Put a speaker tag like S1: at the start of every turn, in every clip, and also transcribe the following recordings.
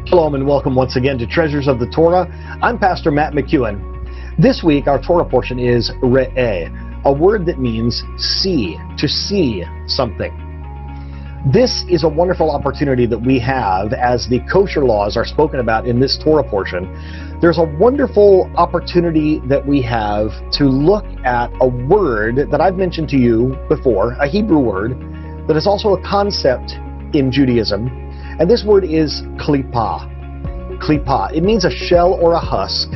S1: Shalom and welcome once again to Treasures of the Torah. I'm Pastor Matt McKeown. This week our Torah portion is Reeh, a word that means see, to see something. This is a wonderful opportunity that we have as the kosher laws are spoken about in this Torah portion. There's a wonderful opportunity that we have to look at a word that I've mentioned to you before, a Hebrew word that is also a concept in Judaism. And this word is klippah. Klippah. It means a shell or a husk.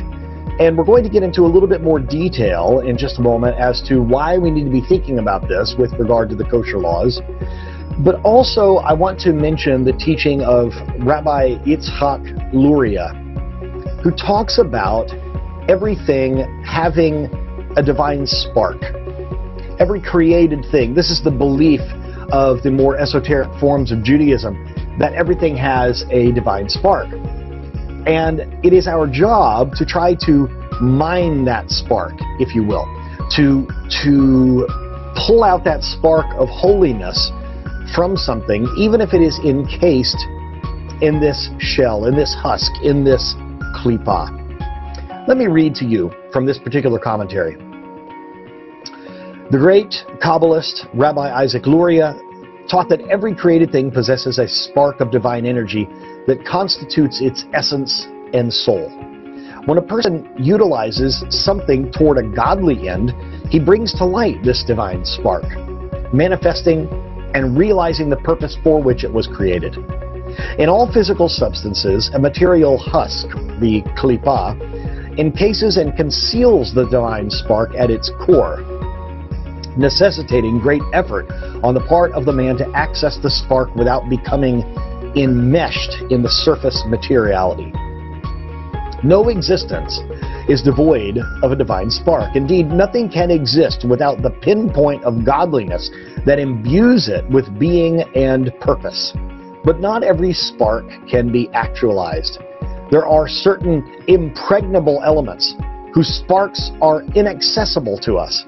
S1: And we're going to get into a little bit more detail in just a moment as to why we need to be thinking about this with regard to the kosher laws. But also, I want to mention the teaching of Rabbi Yitzhak Luria, who talks about everything having a divine spark. Every created thing. This is the belief of the more esoteric forms of Judaism, that everything has a divine spark. And it is our job to try to mine that spark, if you will, to pull out that spark of holiness from something, even if it is encased in this shell, in this husk, in this klippah. Let me read to you from this particular commentary. The great Kabbalist Rabbi Isaac Luria taught that every created thing possesses a spark of divine energy that constitutes its essence and soul. When a person utilizes something toward a godly end, he brings to light this divine spark, manifesting and realizing the purpose for which it was created. In all physical substances, a material husk, the klippah, encases and conceals the divine spark at its core, necessitating great effort on the part of the man to access the spark without becoming enmeshed in the surface materiality. No existence is devoid of a divine spark. Indeed, nothing can exist without the pinpoint of godliness that imbues it with being and purpose. But not every spark can be actualized. There are certain impregnable elements whose sparks are inaccessible to us.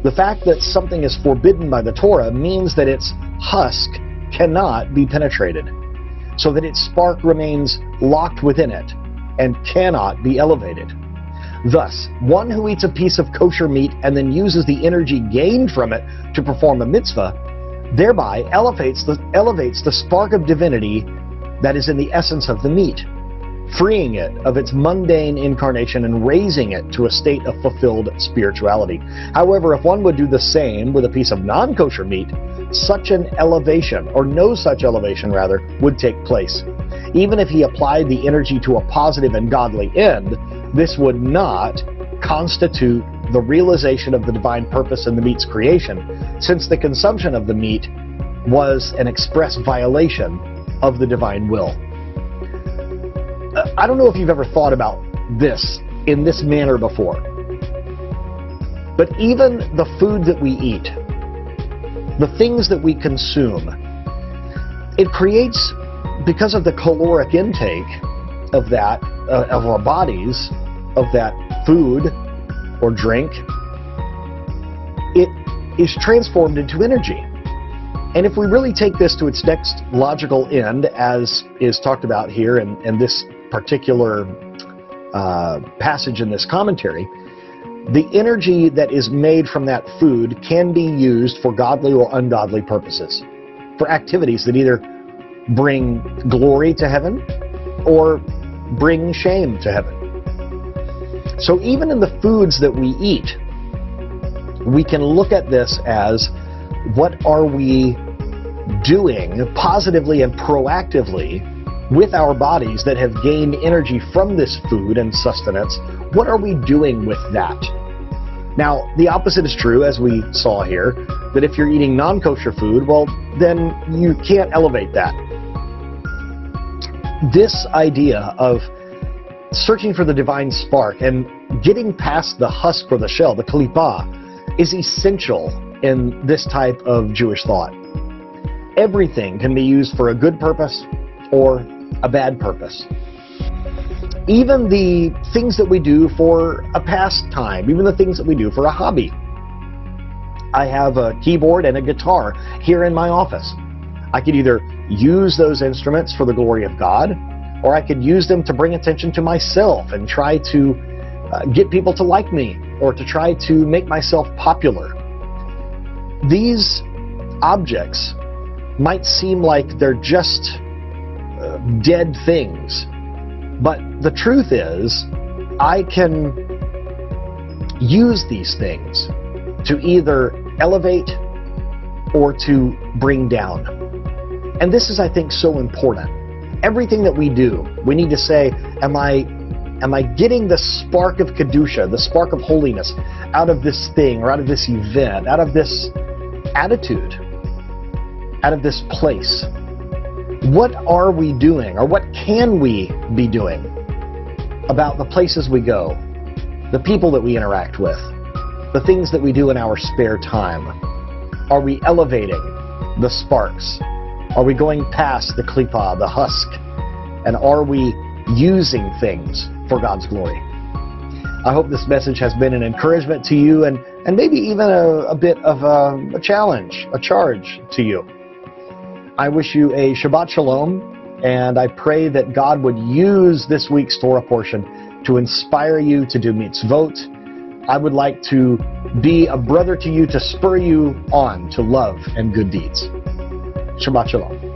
S1: The fact that something is forbidden by the Torah means that its husk cannot be penetrated, so that its spark remains locked within it and cannot be elevated. Thus, one who eats a piece of kosher meat and then uses the energy gained from it to perform a mitzvah, thereby elevates the spark of divinity that is in the essence of the meat, freeing it of its mundane incarnation and raising it to a state of fulfilled spirituality. However, if one would do the same with a piece of non-kosher meat, such an elevation, or no such elevation rather, would take place. Even if he applied the energy to a positive and godly end, this would not constitute the realization of the divine purpose in the meat's creation, since the consumption of the meat was an express violation of the divine will. I don't know if you've ever thought about this in this manner before, but even the food that we eat, the things that we consume, it creates, because of the caloric intake of that, of our bodies, of that food or drink, it is transformed into energy. And if we really take this to its next logical end, as is talked about here in this particular passage in this commentary, the energy that is made from that food can be used for godly or ungodly purposes, for activities that either bring glory to heaven or bring shame to heaven. So even in the foods that we eat, we can look at this as, what are we doing positively and proactively with our bodies that have gained energy from this food and sustenance? What are we doing with that? Now, the opposite is true, as we saw here, that if you're eating non-kosher food, well, then you can't elevate that. This idea of searching for the divine spark and getting past the husk or the shell, the klippah, is essential in this type of Jewish thought. Everything can be used for a good purpose or a bad purpose. Even the things that we do for a pastime, even the things that we do for a hobby. I have a keyboard and a guitar here in my office. I could either use those instruments for the glory of God, or I could use them to bring attention to myself and try to get people to like me, or to try to make myself popular. These objects might seem like they're just dead things, but the truth is, I can use these things to either elevate or to bring down. And this is, I think, so important. Everything that we do, we need to say, am I getting the spark of Kedusha, the spark of holiness, out of this thing, or out of this event, out of this attitude, out of this place? What are we doing, or what can we be doing about the places we go, the people that we interact with, the things that we do in our spare time? Are we elevating the sparks? Are we going past the klipa, the husk? And are we using things for God's glory? I hope this message has been an encouragement to you, and maybe even a bit of a challenge, a charge to you. I wish you a Shabbat Shalom, and I pray that God would use this week's Torah portion to inspire you to do mitzvot. I would like to be a brother to you, to spur you on to love and good deeds. Shabbat Shalom.